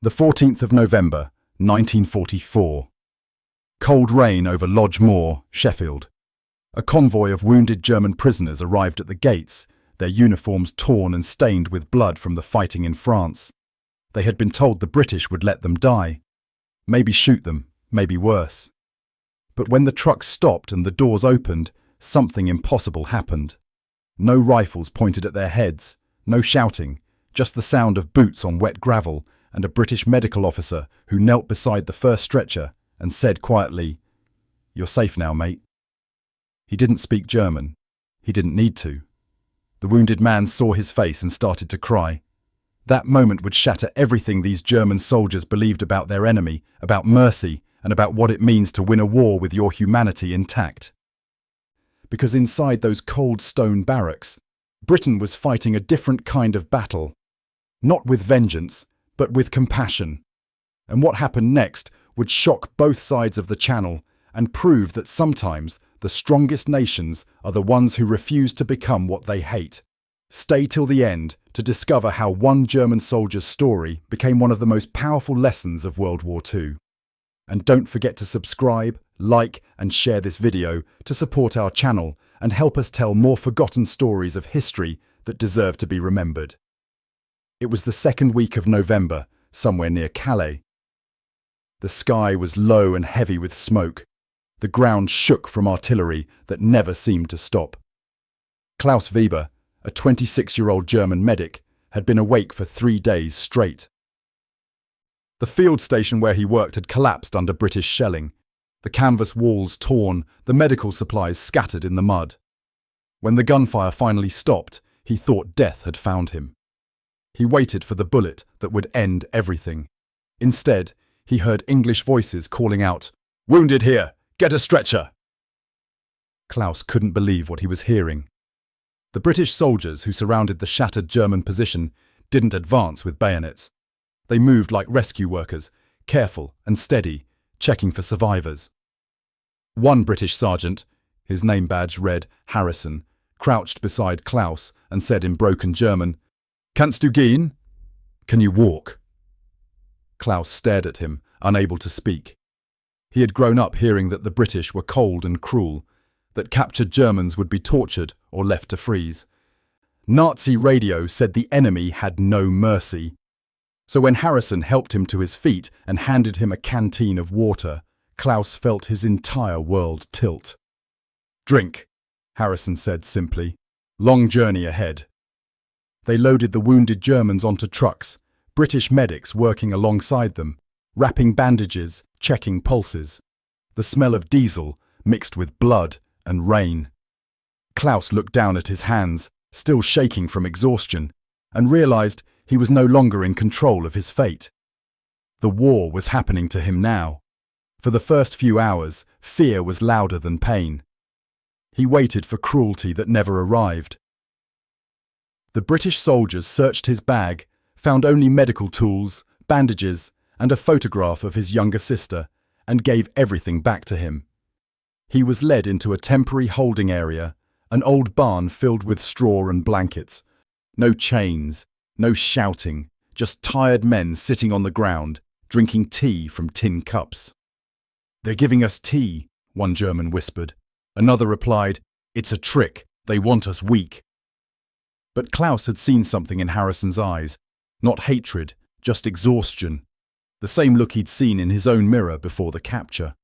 The 14th of November, 1944. Cold rain over Lodge Moor, Sheffield. A convoy of wounded German prisoners arrived at the gates, their uniforms torn and stained with blood from the fighting in France. They had been told the British would let them die. Maybe shoot them, maybe worse. But when the truck stopped and the doors opened, something impossible happened. No rifles pointed at their heads, no shouting, just the sound of boots on wet gravel and a British medical officer who knelt beside the first stretcher and said quietly, "You're safe now, mate." He didn't speak German. He didn't need to. The wounded man saw his face and started to cry. That moment would shatter everything these German soldiers believed about their enemy, about mercy, and about what it means to win a war with your humanity intact. Because inside those cold stone barracks, Britain was fighting a different kind of battle. Not with vengeance, but with compassion. And what happened next would shock both sides of the Channel and prove that sometimes the strongest nations are the ones who refuse to become what they hate. Stay till the end to discover how one German soldier's story became one of the most powerful lessons of World War II. And don't forget to subscribe, like and share this video to support our channel and help us tell more forgotten stories of history that deserve to be remembered. It was the second week of November, somewhere near Calais. The sky was low and heavy with smoke. The ground shook from artillery that never seemed to stop. Klaus Weber, a 26-year-old German medic, had been awake for 3 days straight. The field station where he worked had collapsed under British shelling, the canvas walls torn, the medical supplies scattered in the mud. When the gunfire finally stopped, he thought death had found him. He waited for the bullet that would end everything. Instead, he heard English voices calling out, "Wounded here! Get a stretcher!" Klaus couldn't believe what he was hearing. The British soldiers who surrounded the shattered German position didn't advance with bayonets. They moved like rescue workers, careful and steady, checking for survivors. One British sergeant, his name badge read Harrison, crouched beside Klaus and said in broken German, "Kannst du gehen? Can you walk?" Klaus stared at him, unable to speak. He had grown up hearing that the British were cold and cruel, that captured Germans would be tortured or left to freeze. Nazi radio said the enemy had no mercy. So when Harrison helped him to his feet and handed him a canteen of water, Klaus felt his entire world tilt. "Drink," Harrison said simply. "Long journey ahead." They loaded the wounded Germans onto trucks, British medics working alongside them, wrapping bandages, checking pulses. The smell of diesel mixed with blood and rain. Klaus looked down at his hands, still shaking from exhaustion, and realized he was no longer in control of his fate. The war was happening to him now. For the first few hours, fear was louder than pain. He waited for cruelty that never arrived. The British soldiers searched his bag, found only medical tools, bandages, and a photograph of his younger sister, and gave everything back to him. He was led into a temporary holding area, an old barn filled with straw and blankets. No chains, no shouting, just tired men sitting on the ground, drinking tea from tin cups. "They're giving us tea," one German whispered. Another replied, "It's a trick, they want us weak." But Klaus had seen something in Harrison's eyes, not hatred, just exhaustion, the same look he'd seen in his own mirror before the capture.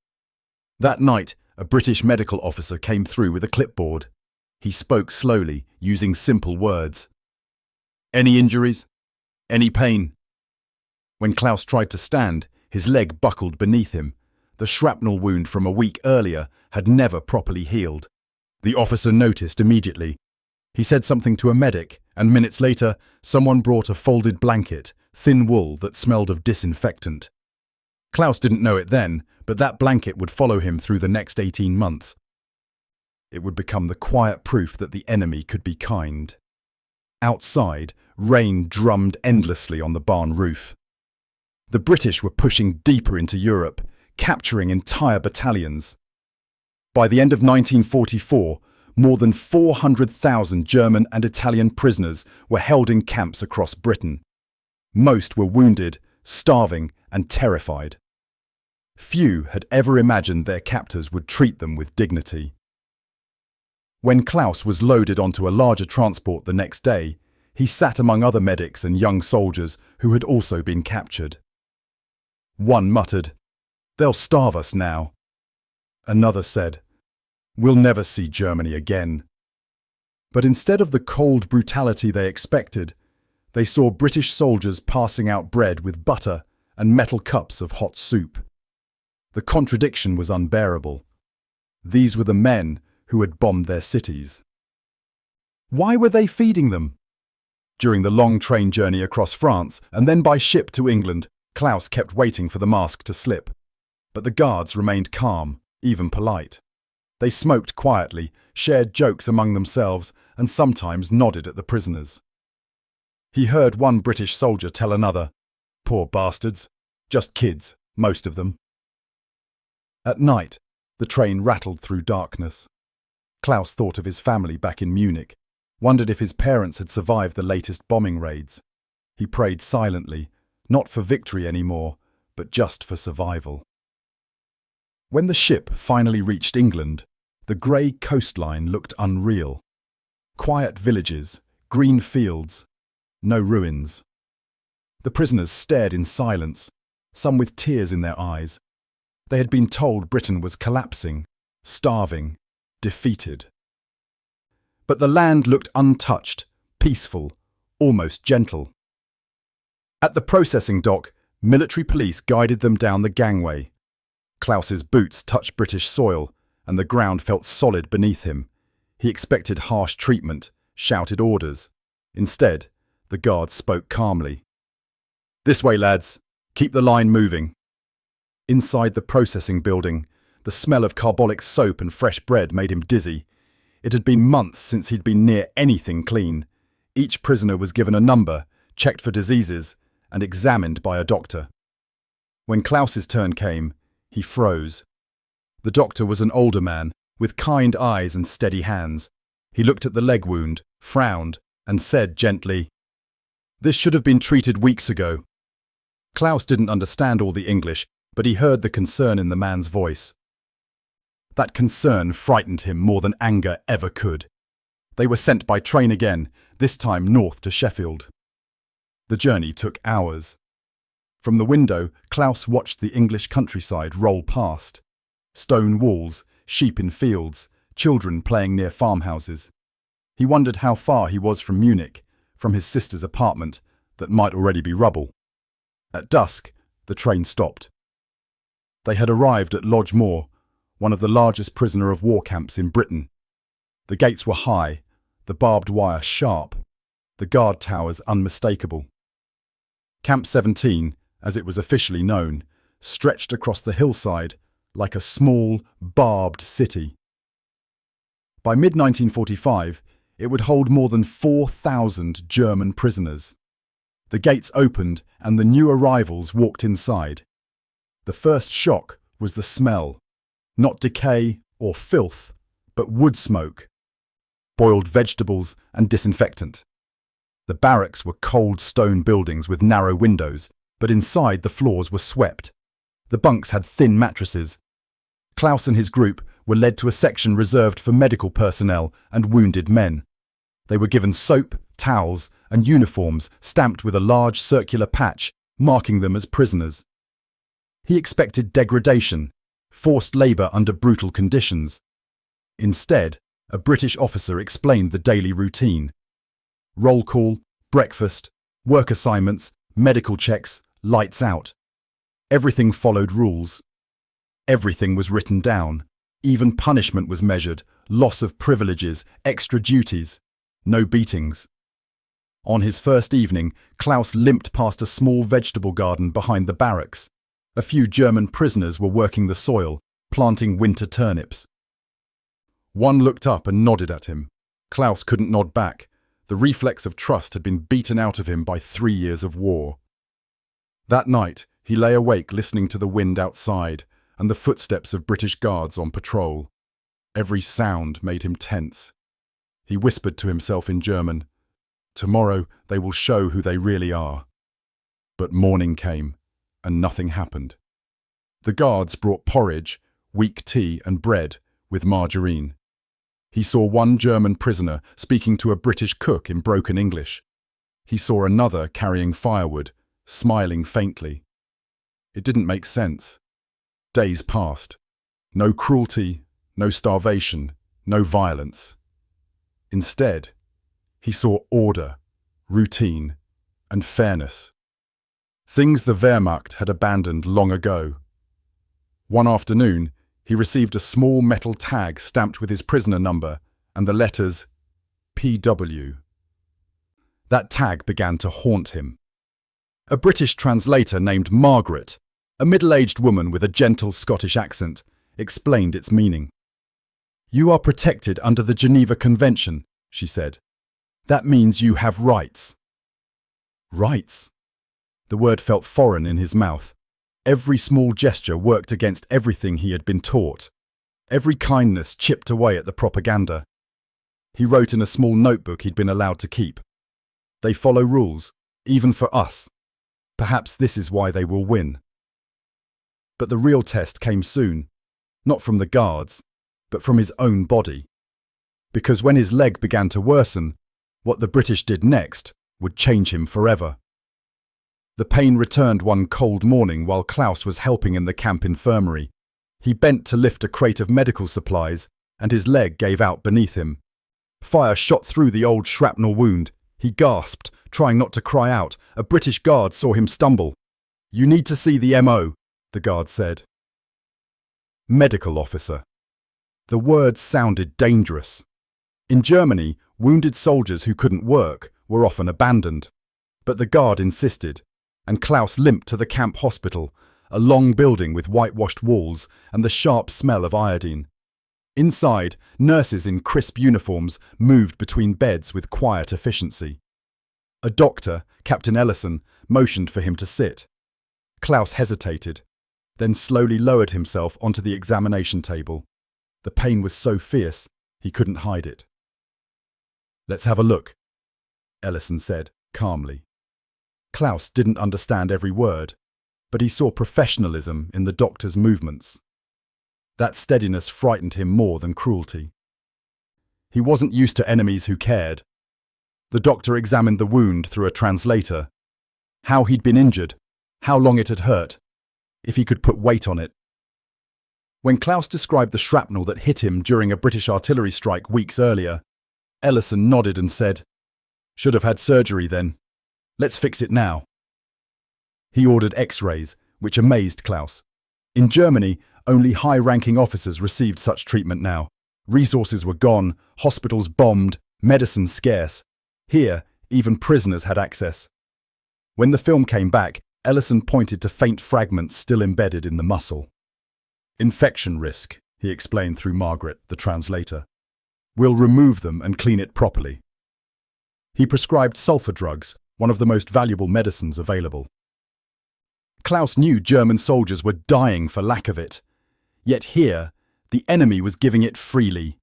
That night, a British medical officer came through with a clipboard. He spoke slowly, using simple words. "Any injuries? Any pain?" When Klaus tried to stand, his leg buckled beneath him. The shrapnel wound from a week earlier had never properly healed. The officer noticed immediately. He said something to a medic, and minutes later, someone brought a folded blanket, thin wool that smelled of disinfectant. Klaus didn't know it then, but that blanket would follow him through the next 18 months. It would become the quiet proof that the enemy could be kind. Outside, rain drummed endlessly on the barn roof. The British were pushing deeper into Europe, capturing entire battalions. By the end of 1944, more than 400,000 German and Italian prisoners were held in camps across Britain. Most were wounded, starving and terrified. Few had ever imagined their captors would treat them with dignity. When Klaus was loaded onto a larger transport the next day, he sat among other medics and young soldiers who had also been captured. One muttered, "They'll starve us now." Another said, "We'll never see Germany again." But instead of the cold brutality they expected, they saw British soldiers passing out bread with butter and metal cups of hot soup. The contradiction was unbearable. These were the men who had bombed their cities. Why were they feeding them? During the long train journey across France and then by ship to England, Klaus kept waiting for the mask to slip. But the guards remained calm, even polite. They smoked quietly, shared jokes among themselves, and sometimes nodded at the prisoners. He heard one British soldier tell another, "Poor bastards, just kids, most of them." At night, the train rattled through darkness. Klaus thought of his family back in Munich, wondered if his parents had survived the latest bombing raids. He prayed silently, not for victory anymore, but just for survival. When the ship finally reached England, the grey coastline looked unreal. Quiet villages, green fields, no ruins. The prisoners stared in silence, some with tears in their eyes. They had been told Britain was collapsing, starving, defeated. But the land looked untouched, peaceful, almost gentle. At the processing dock, military police guided them down the gangway. Klaus's boots touched British soil, and the ground felt solid beneath him. He expected harsh treatment, shouted orders. Instead, the guards spoke calmly. "This way, lads. Keep the line moving." Inside the processing building, the smell of carbolic soap and fresh bread made him dizzy. It had been months since he'd been near anything clean. Each prisoner was given a number, checked for diseases, and examined by a doctor. When Klaus's turn came, he froze. The doctor was an older man, with kind eyes and steady hands. He looked at the leg wound, frowned, and said gently, "This should have been treated weeks ago." Klaus didn't understand all the English, but he heard the concern in the man's voice. That concern frightened him more than anger ever could. They were sent by train again, this time north to Sheffield. The journey took hours. From the window, Klaus watched the English countryside roll past. Stone walls, sheep in fields, children playing near farmhouses. He wondered how far he was from Munich, from his sister's apartment, that might already be rubble. At dusk, the train stopped. They had arrived at Lodge Moor, one of the largest prisoner of war camps in Britain. The gates were high, the barbed wire sharp, the guard towers unmistakable. Camp 17, as it was officially known, stretched across the hillside like a small, barbed city. By mid-1945, it would hold more than 4,000 German prisoners. The gates opened and the new arrivals walked inside. The first shock was the smell. Not decay or filth, but wood smoke, boiled vegetables and disinfectant. The barracks were cold stone buildings with narrow windows, but inside the floors were swept. The bunks had thin mattresses. Klaus and his group were led to a section reserved for medical personnel and wounded men. They were given soap, towels, and uniforms stamped with a large circular patch, marking them as prisoners. He expected degradation, forced labour under brutal conditions. Instead, a British officer explained the daily routine. Roll call, breakfast, work assignments, medical checks, lights out. Everything followed rules. Everything was written down. Even punishment was measured, loss of privileges, extra duties. No beatings. On his first evening, Klaus limped past a small vegetable garden behind the barracks. A few German prisoners were working the soil, planting winter turnips. One looked up and nodded at him. Klaus couldn't nod back. The reflex of trust had been beaten out of him by 3 years of war. That night, he lay awake listening to the wind outside and the footsteps of British guards on patrol. Every sound made him tense. He whispered to himself in German, "Tomorrow they will show who they really are." But morning came, and nothing happened. The guards brought porridge, weak tea and bread with margarine. He saw one German prisoner speaking to a British cook in broken English. He saw another carrying firewood, smiling faintly. It didn't make sense. Days passed. No cruelty, no starvation, no violence. Instead, he saw order, routine, and fairness. Things the Wehrmacht had abandoned long ago. One afternoon, he received a small metal tag stamped with his prisoner number and the letters PW. That tag began to haunt him. A British translator named Margaret, a middle-aged woman with a gentle Scottish accent, explained its meaning. "You are protected under the Geneva Convention," she said. "That means you have rights." Rights? The word felt foreign in his mouth. Every small gesture worked against everything he had been taught. Every kindness chipped away at the propaganda. He wrote in a small notebook he'd been allowed to keep. "They follow rules, even for us. Perhaps this is why they will win." But the real test came soon, not from the guards, but from his own body. Because when his leg began to worsen, what the British did next would change him forever. The pain returned one cold morning while Klaus was helping in the camp infirmary. He bent to lift a crate of medical supplies, and his leg gave out beneath him. Fire shot through the old shrapnel wound. He gasped, trying not to cry out. A British guard saw him stumble. "You need to see the MO," the guard said. Medical officer. The word sounded dangerous. In Germany, wounded soldiers who couldn't work were often abandoned. But the guard insisted, and Klaus limped to the camp hospital, a long building with whitewashed walls and the sharp smell of iodine. Inside, nurses in crisp uniforms moved between beds with quiet efficiency. A doctor, Captain Ellison, motioned for him to sit. Klaus hesitated, then slowly lowered himself onto the examination table. The pain was so fierce, he couldn't hide it. "Let's have a look," Ellison said, calmly. Klaus didn't understand every word, but he saw professionalism in the doctor's movements. That steadiness frightened him more than cruelty. He wasn't used to enemies who cared. The doctor examined the wound through a translator. How he'd been injured, how long it had hurt, if he could put weight on it. When Klaus described the shrapnel that hit him during a British artillery strike weeks earlier, Ellison nodded and said, "Should have had surgery then. Let's fix it now." He ordered X-rays, which amazed Klaus. In Germany, only high-ranking officers received such treatment now. Resources were gone, hospitals bombed, medicine scarce. Here, even prisoners had access. When the film came back, Ellison pointed to faint fragments still embedded in the muscle. "Infection risk," he explained through Margaret, the translator. "We'll remove them and clean it properly." He prescribed sulfur drugs, one of the most valuable medicines available. Klaus knew German soldiers were dying for lack of it. Yet here, the enemy was giving it freely.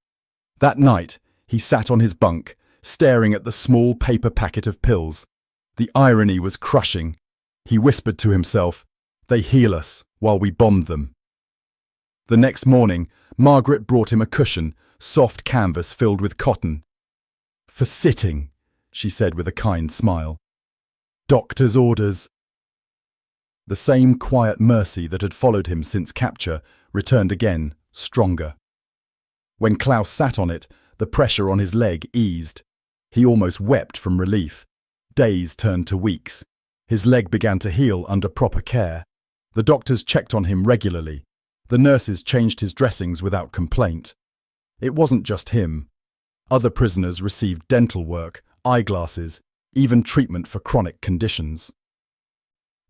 That night, he sat on his bunk, staring at the small paper packet of pills. The irony was crushing. He whispered to himself, "They heal us while we bombed them." The next morning, Margaret brought him a cushion, soft canvas filled with cotton. "For sitting," she said with a kind smile. "Doctor's orders." The same quiet mercy that had followed him since capture returned again, stronger. When Klaus sat on it, the pressure on his leg eased. He almost wept from relief. Days turned to weeks. His leg began to heal under proper care. The doctors checked on him regularly. The nurses changed his dressings without complaint. It wasn't just him. Other prisoners received dental work, eyeglasses, even treatment for chronic conditions.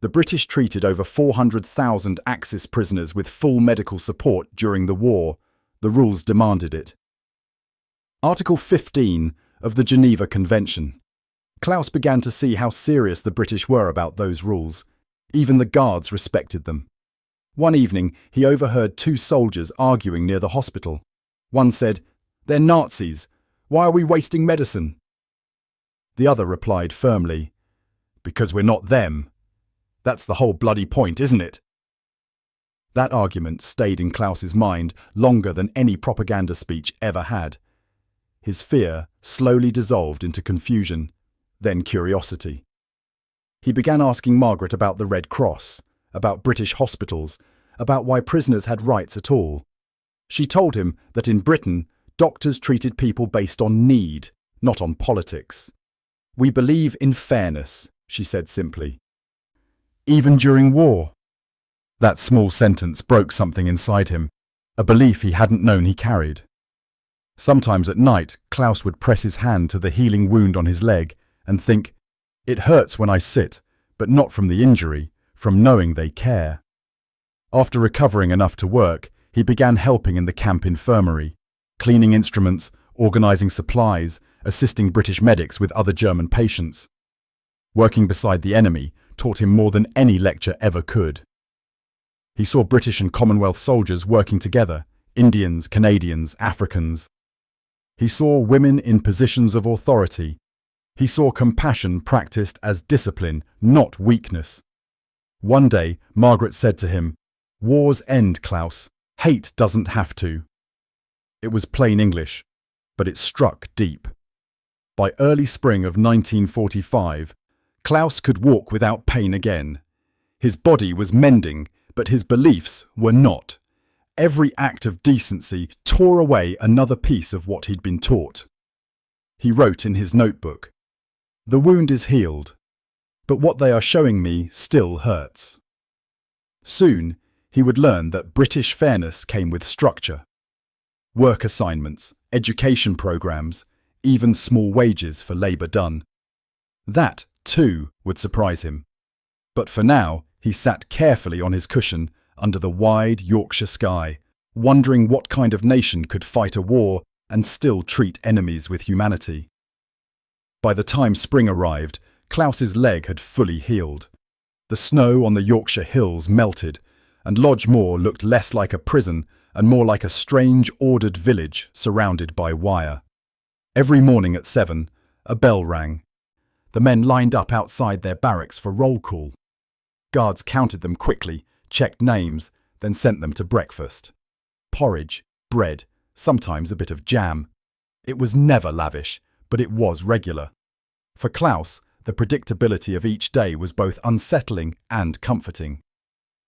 The British treated over 400,000 Axis prisoners with full medical support during the war. The rules demanded it. Article 15 of the Geneva Convention. Klaus began to see how serious the British were about those rules. Even the guards respected them. One evening, he overheard two soldiers arguing near the hospital. One said, "They're Nazis. Why are we wasting medicine?" The other replied firmly, "Because we're not them." That's the whole bloody point, isn't it? That argument stayed in Klaus's mind longer than any propaganda speech ever had. His fear slowly dissolved into confusion, then curiosity. He began asking Margaret about the Red Cross, about British hospitals, about why prisoners had rights at all. She told him that in Britain, doctors treated people based on need, not on politics. "We believe in fairness," she said simply. "Even during war?" That small sentence broke something inside him, a belief he hadn't known he carried. Sometimes at night, Klaus would press his hand to the healing wound on his leg and think, "It hurts when I sit, but not from the injury, from knowing they care." After recovering enough to work, he began helping in the camp infirmary, cleaning instruments, organising supplies, assisting British medics with other German patients. Working beside the enemy taught him more than any lecture ever could. He saw British and Commonwealth soldiers working together, Indians, Canadians, Africans. He saw women in positions of authority. He saw compassion practiced as discipline, not weakness. One day, Margaret said to him, "Wars end, Klaus. Hate doesn't have to." It was plain English, but it struck deep. By early spring of 1945, Klaus could walk without pain again. His body was mending, but his beliefs were not. Every act of decency tore away another piece of what he'd been taught. He wrote in his notebook, "The wound is healed, but what they are showing me still hurts." Soon, he would learn that British fairness came with structure. Work assignments, education programs, even small wages for labour done. That, too, would surprise him. But for now, he sat carefully on his cushion under the wide Yorkshire sky, wondering what kind of nation could fight a war and still treat enemies with humanity. By the time spring arrived, Klaus's leg had fully healed. The snow on the Yorkshire hills melted, and Lodge Moor looked less like a prison and more like a strange, ordered village surrounded by wire. Every morning at 7, a bell rang. The men lined up outside their barracks for roll call. Guards counted them quickly, checked names, then sent them to breakfast. Porridge, bread, sometimes a bit of jam. It was never lavish, but it was regular. For Klaus, the predictability of each day was both unsettling and comforting.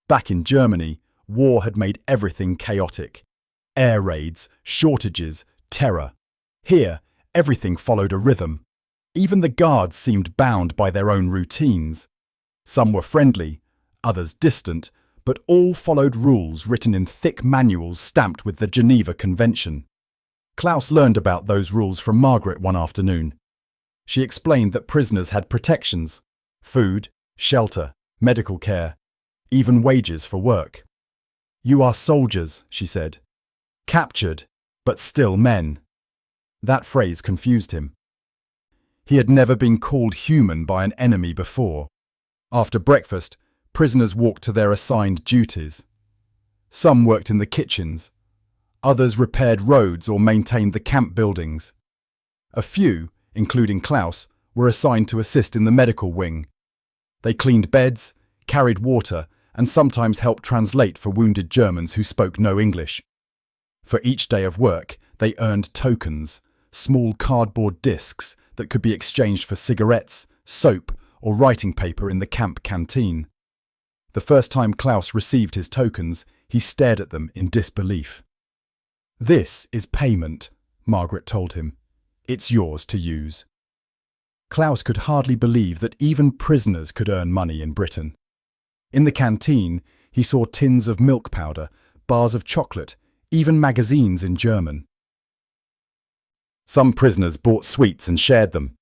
Back in Germany, war had made everything chaotic. Air raids, shortages, terror. Here, everything followed a rhythm. Even the guards seemed bound by their own routines. Some were friendly, others distant, but all followed rules written in thick manuals stamped with the Geneva Convention. Klaus learned about those rules from Margaret one afternoon. She explained that prisoners had protections: food, shelter, medical care, even wages for work. "You are soldiers," she said. "Captured, but still men." That phrase confused him. He had never been called human by an enemy before. After breakfast, prisoners walked to their assigned duties. Some worked in the kitchens. Others repaired roads or maintained the camp buildings. A few, including Klaus, were assigned to assist in the medical wing. They cleaned beds, carried water, and sometimes helped translate for wounded Germans who spoke no English. For each day of work, they earned tokens, small cardboard discs that could be exchanged for cigarettes, soap, or writing paper in the camp canteen. The first time Klaus received his tokens, he stared at them in disbelief. "This is payment," Margaret told him. "It's yours to use." Klaus could hardly believe that even prisoners could earn money in Britain. In the canteen, he saw tins of milk powder, bars of chocolate, even magazines in German. Some prisoners bought sweets and shared them.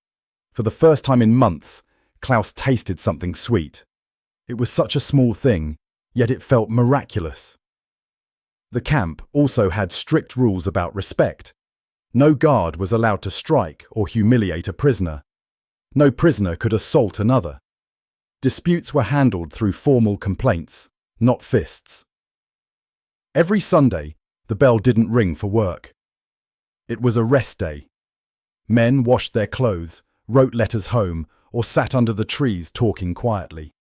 For the first time in months, Klaus tasted something sweet. It was such a small thing, yet it felt miraculous. The camp also had strict rules about respect. No guard was allowed to strike or humiliate a prisoner. No prisoner could assault another. Disputes were handled through formal complaints, not fists. Every Sunday, the bell didn't ring for work. It was a rest day. Men washed their clothes, wrote letters home, or sat under the trees talking quietly.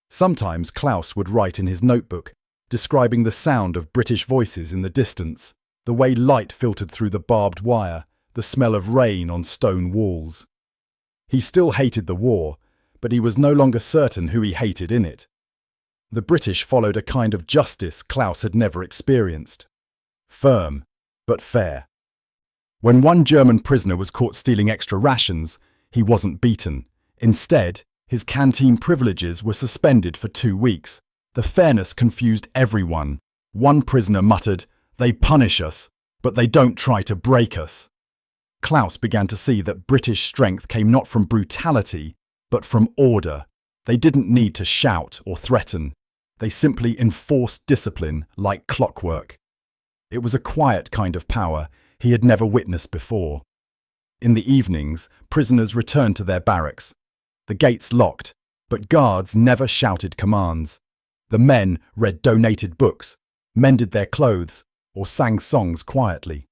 Sometimes Klaus would write in his notebook, describing the sound of British voices in the distance, the way light filtered through the barbed wire, the smell of rain on stone walls. He still hated the war, but he was no longer certain who he hated in it. The British followed a kind of justice Klaus had never experienced. Firm, but fair. When one German prisoner was caught stealing extra rations, he wasn't beaten. Instead, his canteen privileges were suspended for 2 weeks. The fairness confused everyone. One prisoner muttered, "They punish us, but they don't try to break us." Klaus began to see that British strength came not from brutality, but from order. They didn't need to shout or threaten. They simply enforced discipline like clockwork. It was a quiet kind of power he had never witnessed before. In the evenings, prisoners returned to their barracks. The gates locked, but guards never shouted commands. The men read donated books, mended their clothes, or sang songs quietly.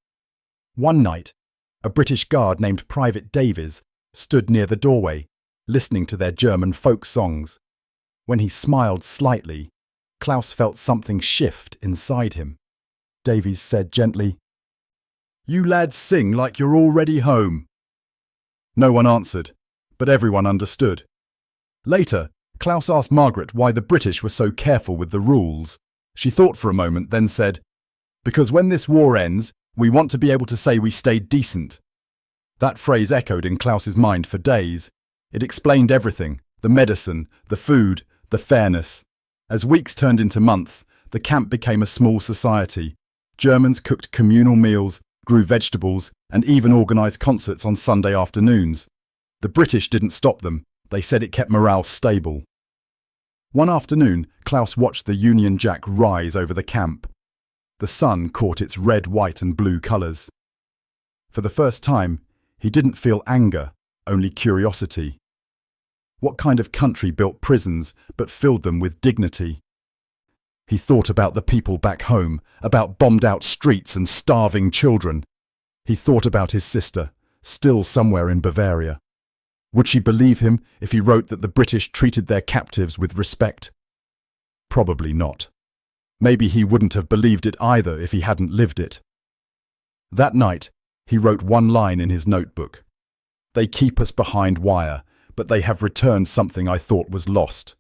One night, a British guard named Private Davies stood near the doorway, listening to their German folk songs. When he smiled slightly, Klaus felt something shift inside him. Davies said gently, "You lads sing like you're already home." No one answered, but everyone understood. Later, Klaus asked Margaret why the British were so careful with the rules. She thought for a moment, then said, "Because when this war ends, we want to be able to say we stayed decent." That phrase echoed in Klaus's mind for days. It explained everything: the medicine, the food, the fairness. As weeks turned into months, the camp became a small society. Germans cooked communal meals, grew vegetables, and even organised concerts on Sunday afternoons. The British didn't stop them. They said it kept morale stable. One afternoon, Klaus watched the Union Jack rise over the camp. The sun caught its red, white and blue colours. For the first time, he didn't feel anger, only curiosity. What kind of country built prisons but filled them with dignity? He thought about the people back home, about bombed-out streets and starving children. He thought about his sister, still somewhere in Bavaria. Would she believe him if he wrote that the British treated their captives with respect? Probably not. Maybe he wouldn't have believed it either if he hadn't lived it. That night, he wrote one line in his notebook. "They keep us behind wire, but they have returned something I thought was lost,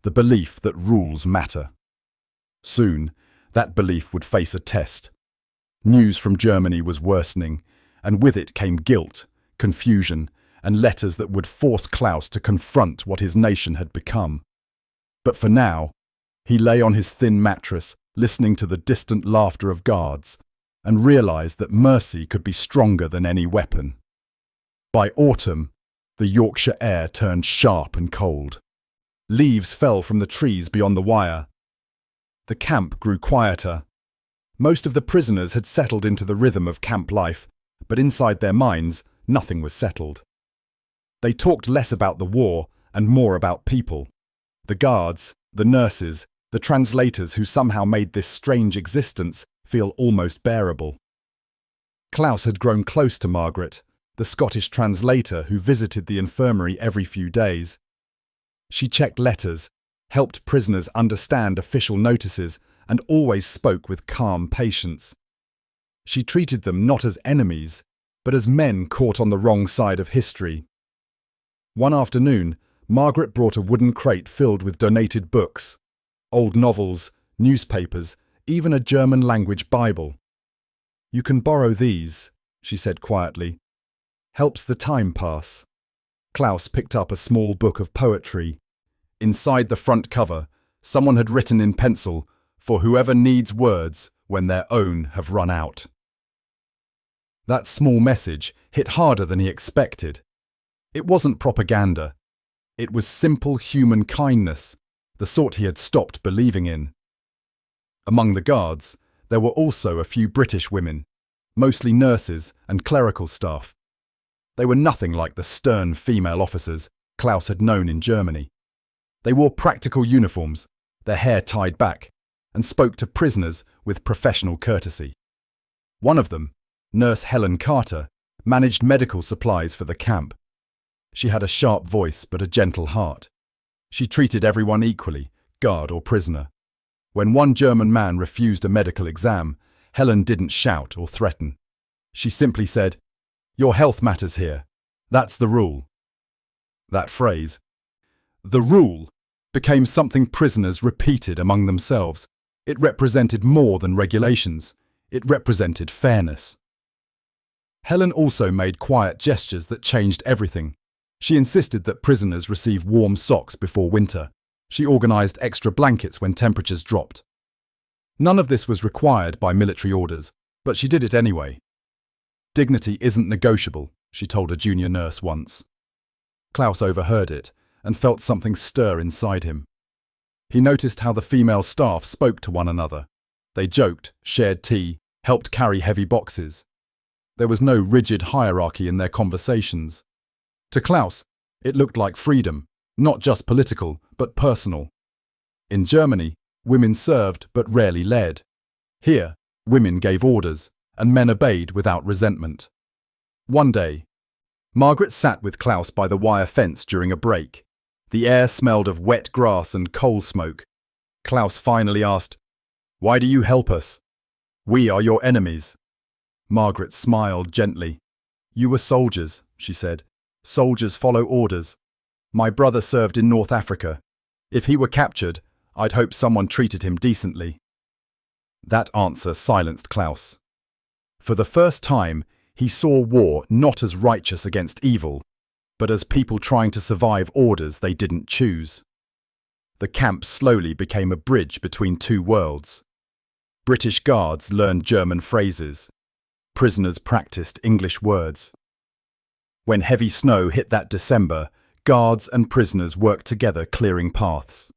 the belief that rules matter." Soon, that belief would face a test. News from Germany was worsening, and with it came guilt, confusion, and letters that would force Klaus to confront what his nation had become. But for now, he lay on his thin mattress, listening to the distant laughter of guards, and realised that mercy could be stronger than any weapon. By autumn, the Yorkshire air turned sharp and cold. Leaves fell from the trees beyond the wire. The camp grew quieter. Most of the prisoners had settled into the rhythm of camp life, but inside their minds, nothing was settled. They talked less about the war and more about people. The guards, the nurses, the translators who somehow made this strange existence feel almost bearable. Klaus had grown close to Margaret, the Scottish translator who visited the infirmary every few days. She checked letters, helped prisoners understand official notices, and always spoke with calm patience. She treated them not as enemies, but as men caught on the wrong side of history. One afternoon, Margaret brought a wooden crate filled with donated books, old novels, newspapers, even a German-language Bible. "You can borrow these," she said quietly. "Helps the time pass." Klaus picked up a small book of poetry. Inside the front cover, someone had written in pencil, "For whoever needs words when their own have run out." That small message hit harder than he expected. It wasn't propaganda. It was simple human kindness, the sort he had stopped believing in. Among the guards, there were also a few British women, mostly nurses and clerical staff. They were nothing like the stern female officers Klaus had known in Germany. They wore practical uniforms, their hair tied back, and spoke to prisoners with professional courtesy. One of them, Nurse Helen Carter, managed medical supplies for the camp. She had a sharp voice but a gentle heart. She treated everyone equally, guard or prisoner. When one German man refused a medical exam, Helen didn't shout or threaten. She simply said, "Your health matters here. That's the rule." That phrase, "the rule," became something prisoners repeated among themselves. It represented more than regulations. It represented fairness. Helen also made quiet gestures that changed everything. She insisted that prisoners receive warm socks before winter. She organised extra blankets when temperatures dropped. None of this was required by military orders, but she did it anyway. "Dignity isn't negotiable," she told a junior nurse once. Klaus overheard it and felt something stir inside him. He noticed how the female staff spoke to one another. They joked, shared tea, helped carry heavy boxes. There was no rigid hierarchy in their conversations. To Klaus, it looked like freedom, not just political, but personal. In Germany, women served but rarely led. Here, women gave orders, and men obeyed without resentment. One day, Margaret sat with Klaus by the wire fence during a break. The air smelled of wet grass and coal smoke. Klaus finally asked, "Why do you help us? We are your enemies." Margaret smiled gently. "You were soldiers," she said. "Soldiers follow orders. My brother served in North Africa. If he were captured, I'd hope someone treated him decently." That answer silenced Klaus. For the first time, he saw war not as righteous against evil, but as people trying to survive orders they didn't choose. The camp slowly became a bridge between two worlds. British guards learned German phrases. Prisoners practiced English words. When heavy snow hit that December, guards and prisoners worked together clearing paths.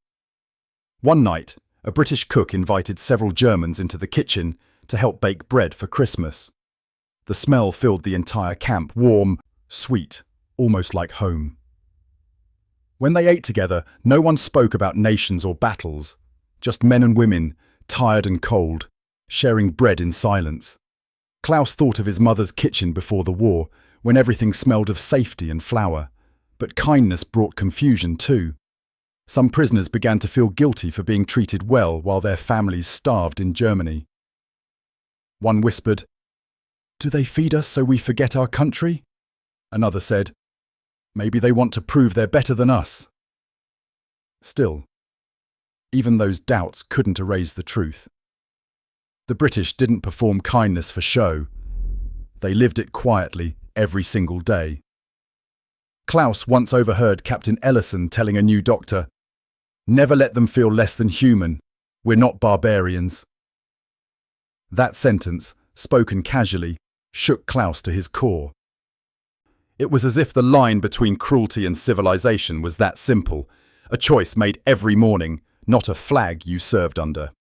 One night, a British cook invited several Germans into the kitchen to help bake bread for Christmas. The smell filled the entire camp, warm, sweet, almost like home. When they ate together, no one spoke about nations or battles, just men and women, tired and cold, sharing bread in silence. Klaus thought of his mother's kitchen before the war, when everything smelled of safety and flour. But kindness brought confusion too. Some prisoners began to feel guilty for being treated well while their families starved in Germany. One whispered, "Do they feed us so we forget our country?" Another said, "Maybe they want to prove they're better than us." Still, even those doubts couldn't erase the truth. The British didn't perform kindness for show. They lived it quietly every single day. Klaus once overheard Captain Ellison telling a new doctor, "Never let them feel less than human. We're not barbarians." That sentence, spoken casually, shook Klaus to his core. It was as if the line between cruelty and civilization was that simple, a choice made every morning, not a flag you served under.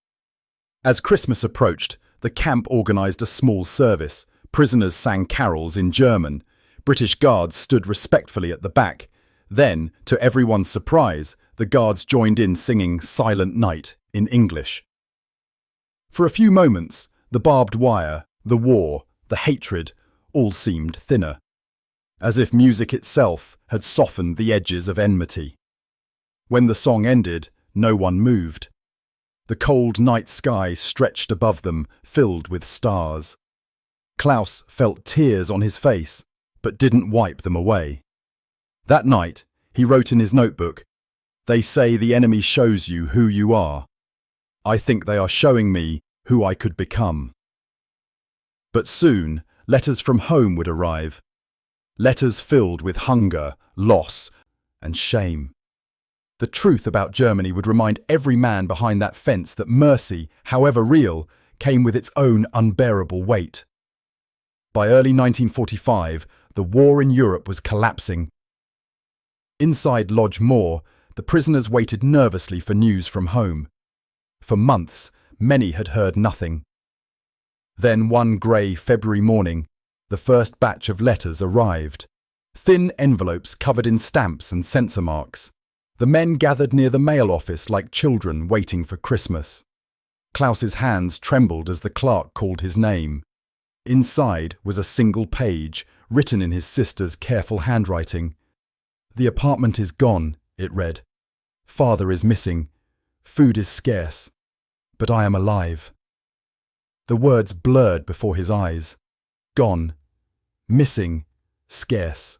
As Christmas approached, the camp organised a small service. Prisoners sang carols in German. British guards stood respectfully at the back. Then, to everyone's surprise, the guards joined in singing Silent Night in English. For a few moments, the barbed wire, the war, the hatred, all seemed thinner, as if music itself had softened the edges of enmity. When the song ended, no one moved. The cold night sky stretched above them, filled with stars. Klaus felt tears on his face, but didn't wipe them away. That night, he wrote in his notebook, "They say the enemy shows you who you are. I think they are showing me who I could become." But soon, letters from home would arrive. Letters filled with hunger, loss, and shame. The truth about Germany would remind every man behind that fence that mercy, however real, came with its own unbearable weight. By early 1945, the war in Europe was collapsing. Inside Lodge Moor, the prisoners waited nervously for news from home. For months, many had heard nothing. Then one grey February morning, the first batch of letters arrived. Thin envelopes covered in stamps and censor marks. The men gathered near the mail office like children waiting for Christmas. Klaus's hands trembled as the clerk called his name. Inside was a single page, written in his sister's careful handwriting. "The apartment is gone," it read. Father is missing. Food is scarce. But I am alive. The words blurred before his eyes. Gone. Missing. Scarce.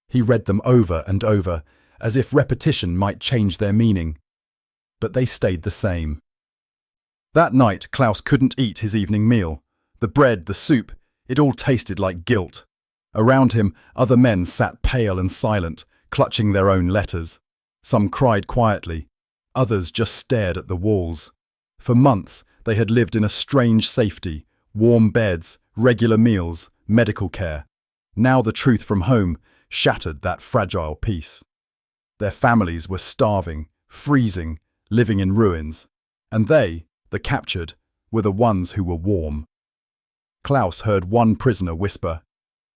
He read them over and over, as if repetition might change their meaning. But they stayed the same. That night, Klaus couldn't eat his evening meal. The bread, the soup, it all tasted like guilt. Around him, other men sat pale and silent, clutching their own letters. Some cried quietly. Others just stared at the walls. For months, they had lived in a strange safety, warm beds, regular meals, medical care. Now the truth from home shattered that fragile peace. Their families were starving, freezing, living in ruins. And they, the captured, were the ones who were warm. Klaus heard one prisoner whisper,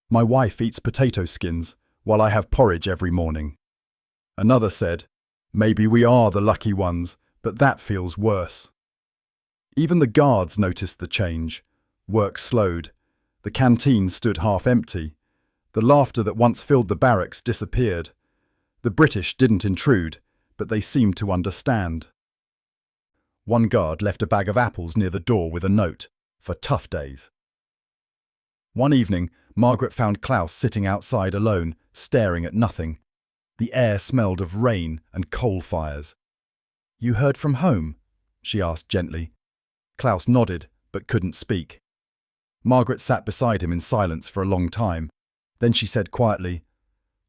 "My wife eats potato skins, while I have porridge every morning." Another said, "Maybe we are the lucky ones, but that feels worse." Even the guards noticed the change. Work slowed. The canteen stood half empty. The laughter that once filled the barracks disappeared. The British didn't intrude, but they seemed to understand. One guard left a bag of apples near the door with a note, "For tough days." One evening, Margaret found Klaus sitting outside alone, staring at nothing. The air smelled of rain and coal fires. "You heard from home?" she asked gently. Klaus nodded, but couldn't speak. Margaret sat beside him in silence for a long time. Then she said quietly,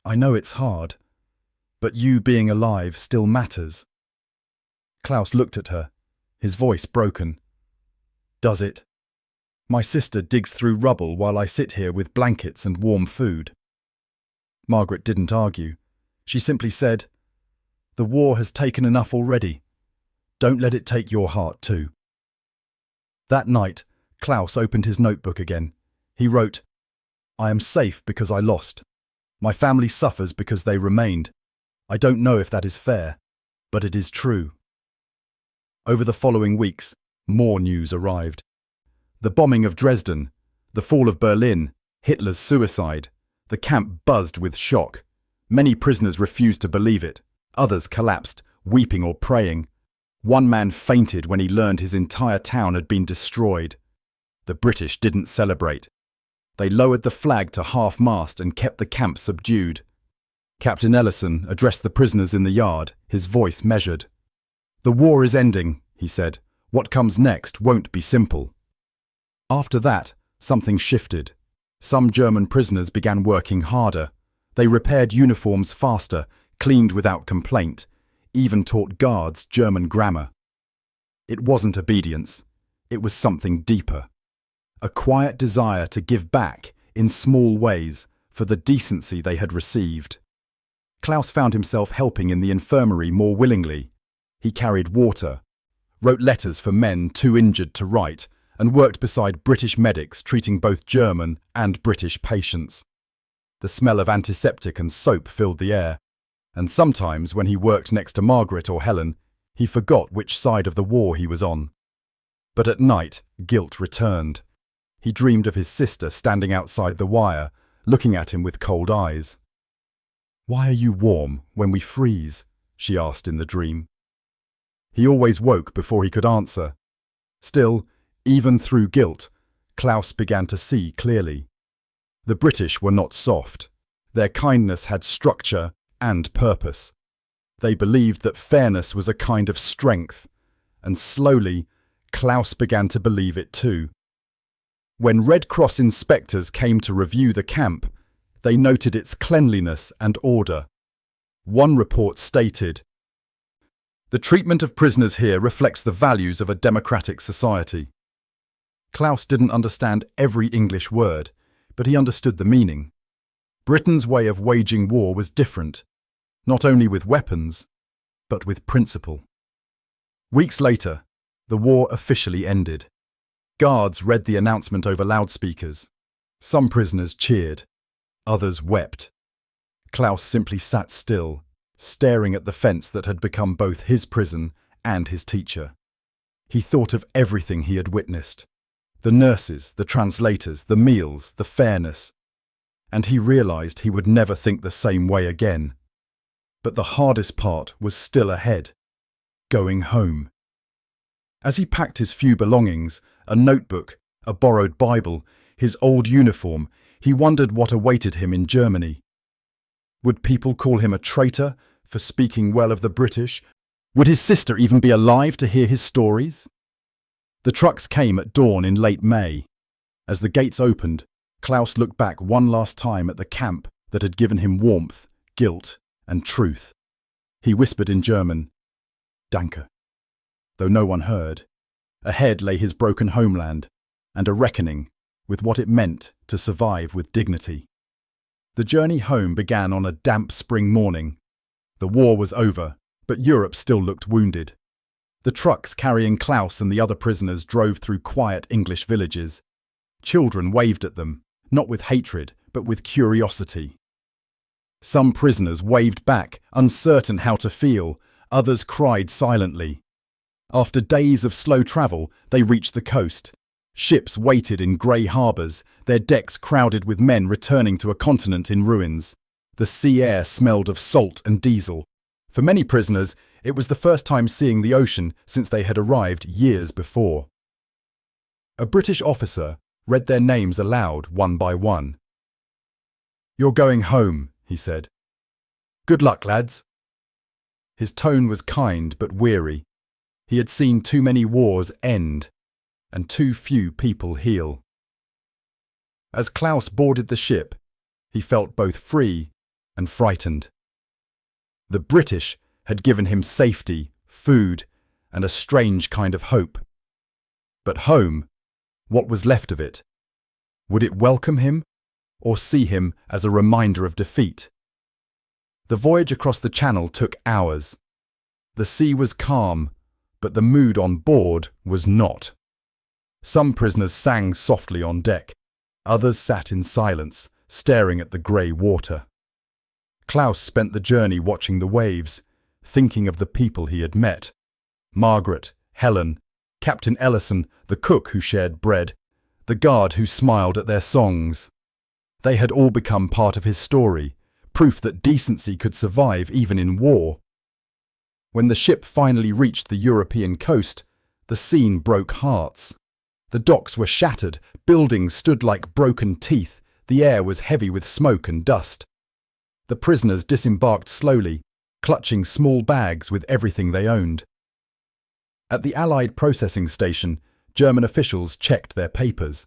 "I know it's hard, but you being alive still matters." Klaus looked at her, his voice broken. "Does it? My sister digs through rubble while I sit here with blankets and warm food." Margaret didn't argue. She simply said, "The war has taken enough already. Don't let it take your heart too." That night, Klaus opened his notebook again. He wrote, "I am safe because I lost. My family suffers because they remained. I don't know if that is fair, but it is true." Over the following weeks, more news arrived. The bombing of Dresden, the fall of Berlin, Hitler's suicide. The camp buzzed with shock. Many prisoners refused to believe it. Others collapsed, weeping or praying. One man fainted when he learned his entire town had been destroyed. The British didn't celebrate. They lowered the flag to half-mast and kept the camp subdued. Captain Ellison addressed the prisoners in the yard, his voice measured. "The war is ending," he said. "What comes next won't be simple." After that, something shifted. Some German prisoners began working harder. They repaired uniforms faster, cleaned without complaint, even taught guards German grammar. It wasn't obedience. It was something deeper. A quiet desire to give back, in small ways, for the decency they had received. Klaus found himself helping in the infirmary more willingly. He carried water, wrote letters for men too injured to write, and worked beside British medics treating both German and British patients. The smell of antiseptic and soap filled the air, and sometimes when he worked next to Margaret or Helen, he forgot which side of the war he was on. But at night, guilt returned. He dreamed of his sister standing outside the wire, looking at him with cold eyes. "Why are you warm when we freeze?" she asked in the dream. He always woke before he could answer. Still, even through guilt, Klaus began to see clearly. The British were not soft. Their kindness had structure and purpose. They believed that fairness was a kind of strength, and slowly, Klaus began to believe it too. When Red Cross inspectors came to review the camp, they noted its cleanliness and order. One report stated, "The treatment of prisoners here reflects the values of a democratic society." Klaus didn't understand every English word, but he understood the meaning. Britain's way of waging war was different, not only with weapons, but with principle. Weeks later, the war officially ended. Guards read the announcement over loudspeakers. Some prisoners cheered, others wept. Klaus simply sat still, staring at the fence that had become both his prison and his teacher. He thought of everything he had witnessed. The nurses, the translators, the meals, the fairness. And he realized he would never think the same way again. But the hardest part was still ahead. Going home. As he packed his few belongings, a notebook, a borrowed Bible, his old uniform, he wondered what awaited him in Germany. Would people call him a traitor for speaking well of the British? Would his sister even be alive to hear his stories? The trucks came at dawn in late May. As the gates opened, Klaus looked back one last time at the camp that had given him warmth, guilt, and truth. He whispered in German, "Danke." Though no one heard, ahead lay his broken homeland and a reckoning with what it meant to survive with dignity. The journey home began on a damp spring morning. The war was over, but Europe still looked wounded. The trucks carrying Klaus and the other prisoners drove through quiet English villages. Children waved at them, not with hatred, but with curiosity. Some prisoners waved back, uncertain how to feel. Others cried silently. After days of slow travel, they reached the coast. Ships waited in grey harbours, their decks crowded with men returning to a continent in ruins. The sea air smelled of salt and diesel. For many prisoners, it was the first time seeing the ocean since they had arrived years before. A British officer read their names aloud one by one. "You're going home," he said. "Good luck, lads." His tone was kind but weary. He had seen too many wars end and too few people heal. As Klaus boarded the ship, he felt both free and frightened. The British had given him safety, food, and a strange kind of hope. But home, what was left of it? Would it welcome him or see him as a reminder of defeat? The voyage across the Channel took hours. The sea was calm, but the mood on board was not. Some prisoners sang softly on deck. Others sat in silence, staring at the grey water. Klaus spent the journey watching the waves, thinking of the people he had met. Margaret, Helen, Captain Ellison, the cook who shared bread, the guard who smiled at their songs. They had all become part of his story, proof that decency could survive even in war. When the ship finally reached the European coast, the scene broke hearts. The docks were shattered, buildings stood like broken teeth, the air was heavy with smoke and dust. The prisoners disembarked slowly, clutching small bags with everything they owned. At the Allied processing station, German officials checked their papers.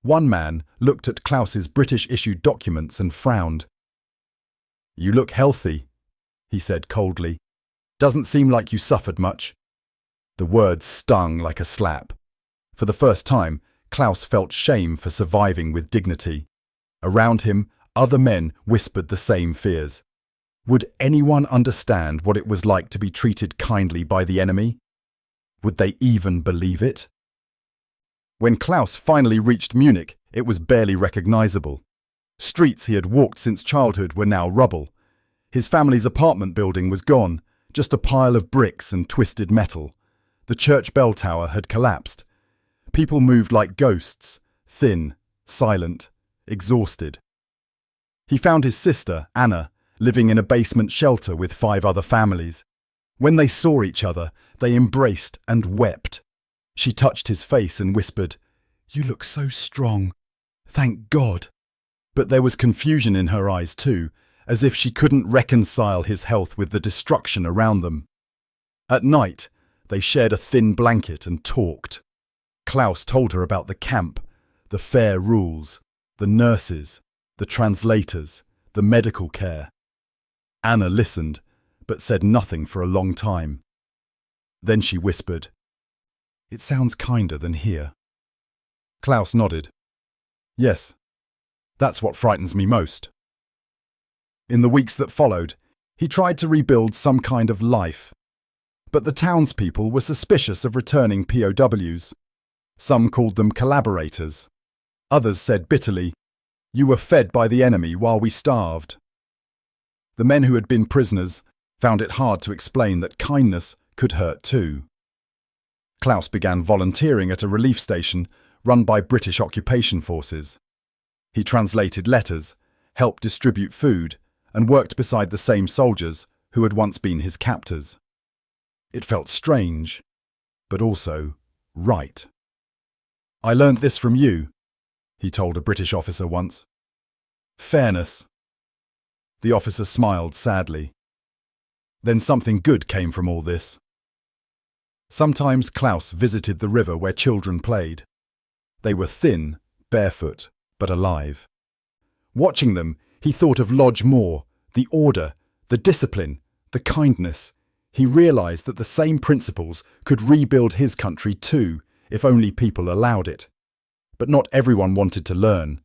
One man looked at Klaus's British-issued documents and frowned. "You look healthy," he said coldly. "Doesn't seem like you suffered much." The words stung like a slap. For the first time, Klaus felt shame for surviving with dignity. Around him, other men whispered the same fears. Would anyone understand what it was like to be treated kindly by the enemy? Would they even believe it? When Klaus finally reached Munich, it was barely recognizable. Streets he had walked since childhood were now rubble. His family's apartment building was gone, just a pile of bricks and twisted metal. The church bell tower had collapsed. People moved like ghosts, thin, silent, exhausted. He found his sister, Anna, living in a basement shelter with 5 other families. When they saw each other, they embraced and wept. She touched his face and whispered, "You look so strong. Thank God." But there was confusion in her eyes too, as if she couldn't reconcile his health with the destruction around them. At night, they shared a thin blanket and talked. Klaus told her about the camp, the fair rules, the nurses, the translators, the medical care. Anna listened, but said nothing for a long time. Then she whispered, "It sounds kinder than here." Klaus nodded. "Yes, that's what frightens me most." In the weeks that followed, he tried to rebuild some kind of life. But the townspeople were suspicious of returning POWs. Some called them collaborators. Others said bitterly, "You were fed by the enemy while we starved." The men who had been prisoners found it hard to explain that kindness could hurt too. Klaus began volunteering at a relief station run by British occupation forces. He translated letters, helped distribute food, and worked beside the same soldiers who had once been his captors. It felt strange, but also right. "I learned this from you," he told a British officer once. "Fairness." The officer smiled sadly. Then something good came from all this. Sometimes Klaus visited the river where children played. They were thin, barefoot, but alive. Watching them, he thought of Lodge Moor, the order, the discipline, the kindness. He realized that the same principles could rebuild his country too, if only people allowed it. But not everyone wanted to learn.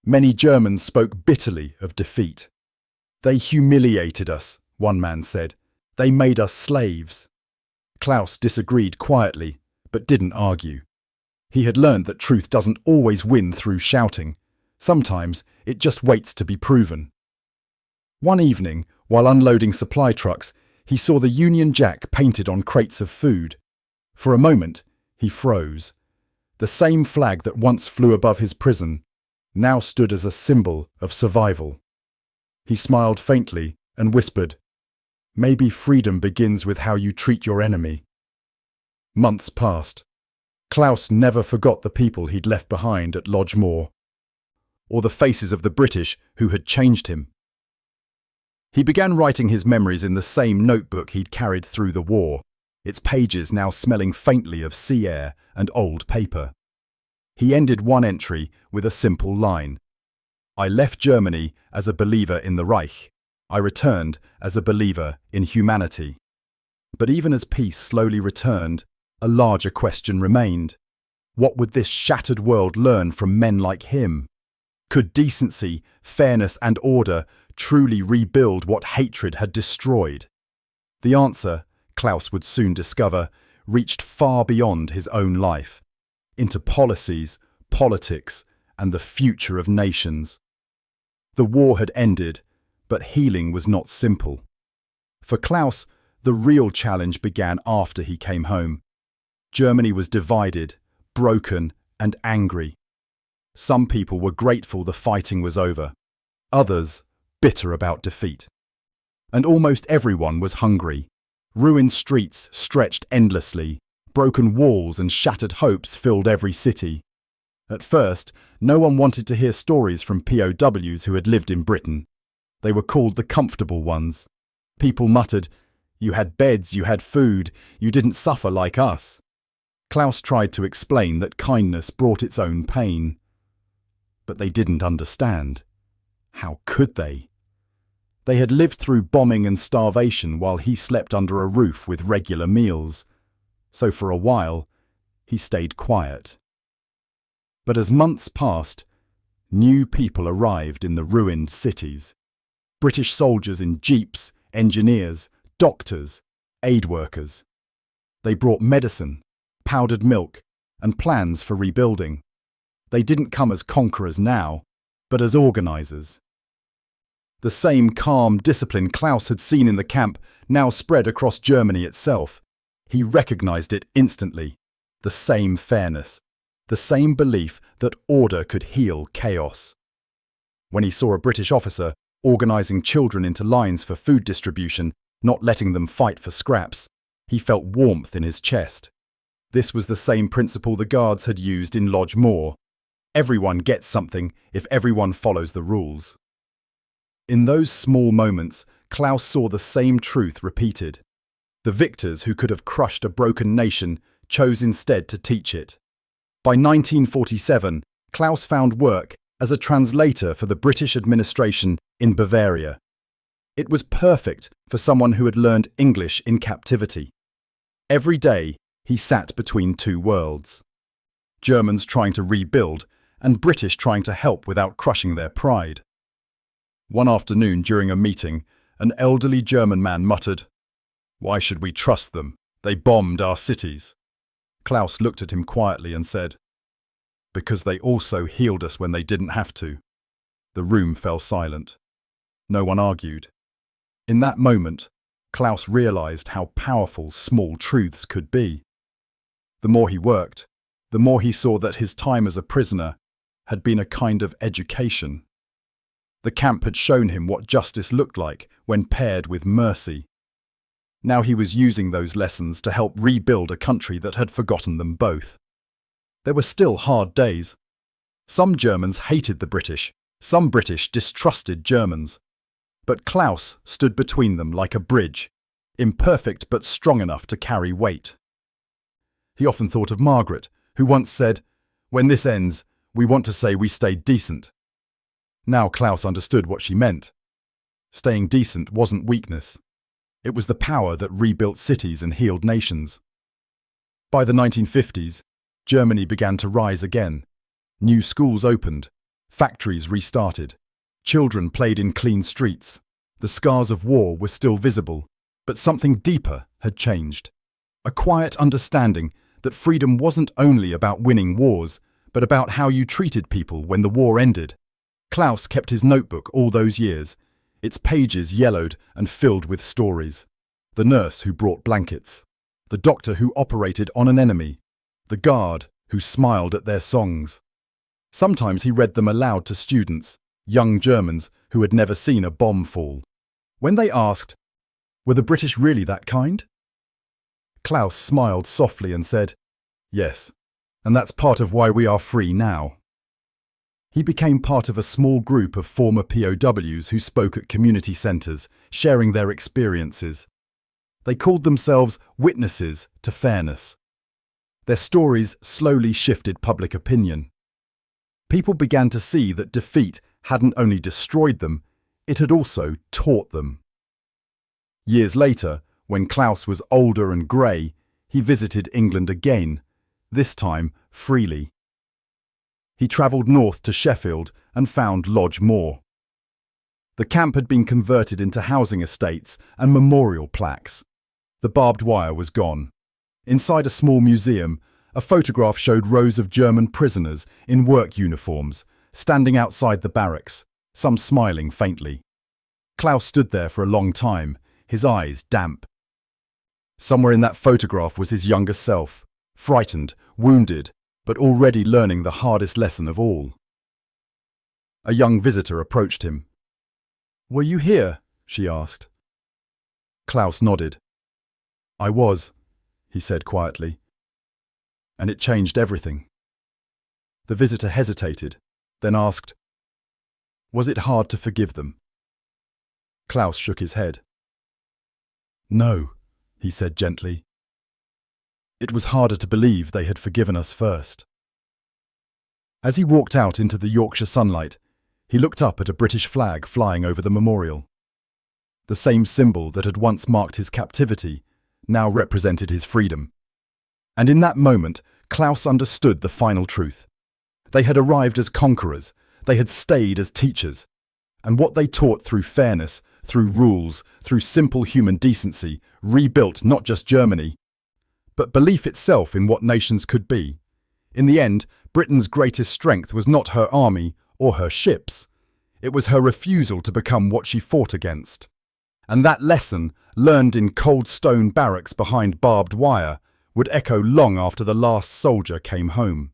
Many Germans spoke bitterly of defeat. "They humiliated us," one man said. "They made us slaves." Klaus disagreed quietly, but didn't argue. He had learned that truth doesn't always win through shouting. Sometimes it just waits to be proven. One evening, while unloading supply trucks, he saw the Union Jack painted on crates of food. For a moment, he froze. The same flag that once flew above his prison now stood as a symbol of survival. He smiled faintly and whispered, "Maybe freedom begins with how you treat your enemy." Months passed. Klaus never forgot the people he'd left behind at Lodge Moor, or the faces of the British who had changed him. He began writing his memories in the same notebook he'd carried through the war, its pages now smelling faintly of sea air and old paper. He ended one entry with a simple line: "I left Germany as a believer in the Reich. I returned as a believer in humanity." But even as peace slowly returned, a larger question remained. What would this shattered world learn from men like him? Could decency, fairness, and order truly rebuild what hatred had destroyed? The answer, Klaus would soon discover, reached far beyond his own life, into policies, politics, and the future of nations. The war had ended, but healing was not simple. For Klaus, the real challenge began after he came home. Germany was divided, broken, and angry. Some people were grateful the fighting was over, others bitter about defeat. And almost everyone was hungry. Ruined streets stretched endlessly, broken walls and shattered hopes filled every city. At first, no one wanted to hear stories from POWs who had lived in Britain. They were called the comfortable ones. People muttered, "You had beds, you had food, you didn't suffer like us." Klaus tried to explain that kindness brought its own pain. But they didn't understand. How could they? They had lived through bombing and starvation while he slept under a roof with regular meals. So for a while, he stayed quiet. But as months passed, new people arrived in the ruined cities. British soldiers in jeeps, engineers, doctors, aid workers. They brought medicine, powdered milk, and plans for rebuilding. They didn't come as conquerors now, but as organisers. The same calm discipline Klaus had seen in the camp now spread across Germany itself. He recognised it instantly. The same fairness, the same belief that order could heal chaos. When he saw a British officer organising children into lines for food distribution, not letting them fight for scraps, he felt warmth in his chest. This was the same principle the guards had used in Lodge Moor. Everyone gets something if everyone follows the rules. In those small moments, Klaus saw the same truth repeated. The victors who could have crushed a broken nation chose instead to teach it. By 1947, Klaus found work as a translator for the British administration in Bavaria. It was perfect for someone who had learned English in captivity. Every day, he sat between two worlds. Germans trying to rebuild and British trying to help without crushing their pride. One afternoon during a meeting, an elderly German man muttered, "Why should we trust them? They bombed our cities." Klaus looked at him quietly and said, "Because they also healed us when they didn't have to." The room fell silent. No one argued. In that moment, Klaus realized how powerful small truths could be. The more he worked, the more he saw that his time as a prisoner had been a kind of education. The camp had shown him what justice looked like when paired with mercy. Now he was using those lessons to help rebuild a country that had forgotten them both. There were still hard days. Some Germans hated the British, some British distrusted Germans. But Klaus stood between them like a bridge, imperfect but strong enough to carry weight. He often thought of Margaret, who once said, "When this ends, we want to say we stayed decent." Now Klaus understood what she meant. Staying decent wasn't weakness. It was the power that rebuilt cities and healed nations. By the 1950s, Germany began to rise again. New schools opened, factories restarted, children played in clean streets. The scars of war were still visible, but something deeper had changed. A quiet understanding that freedom wasn't only about winning wars, but about how you treated people when the war ended. Klaus kept his notebook all those years, its pages yellowed and filled with stories. The nurse who brought blankets, the doctor who operated on an enemy, the guard who smiled at their songs. Sometimes he read them aloud to students, young Germans who had never seen a bomb fall. When they asked, "Were the British really that kind?" Klaus smiled softly and said, "Yes, and that's part of why we are free now." He became part of a small group of former POWs who spoke at community centres, sharing their experiences. They called themselves witnesses to fairness. Their stories slowly shifted public opinion. People began to see that defeat hadn't only destroyed them, it had also taught them. Years later, when Klaus was older and grey, he visited England again, this time freely. He travelled north to Sheffield and found Lodge Moor. The camp had been converted into housing estates and memorial plaques. The barbed wire was gone. Inside a small museum, a photograph showed rows of German prisoners in work uniforms, standing outside the barracks, some smiling faintly. Klaus stood there for a long time, his eyes damp. Somewhere in that photograph was his younger self, frightened, wounded, but already learning the hardest lesson of all. A young visitor approached him. "Were you here?" she asked. Klaus nodded. "I was," he said quietly. "And it changed everything." The visitor hesitated, then asked, "Was it hard to forgive them?" Klaus shook his head. "No," he said gently. "It was harder to believe they had forgiven us first." As he walked out into the Yorkshire sunlight, he looked up at a British flag flying over the memorial. The same symbol that had once marked his captivity now represented his freedom. And in that moment, Klaus understood the final truth. They had arrived as conquerors, they had stayed as teachers, and what they taught through fairness, through rules, through simple human decency, rebuilt not just Germany, but belief itself in what nations could be. In the end, Britain's greatest strength was not her army or her ships. It was her refusal to become what she fought against. And that lesson, learned in cold stone barracks behind barbed wire, would echo long after the last soldier came home.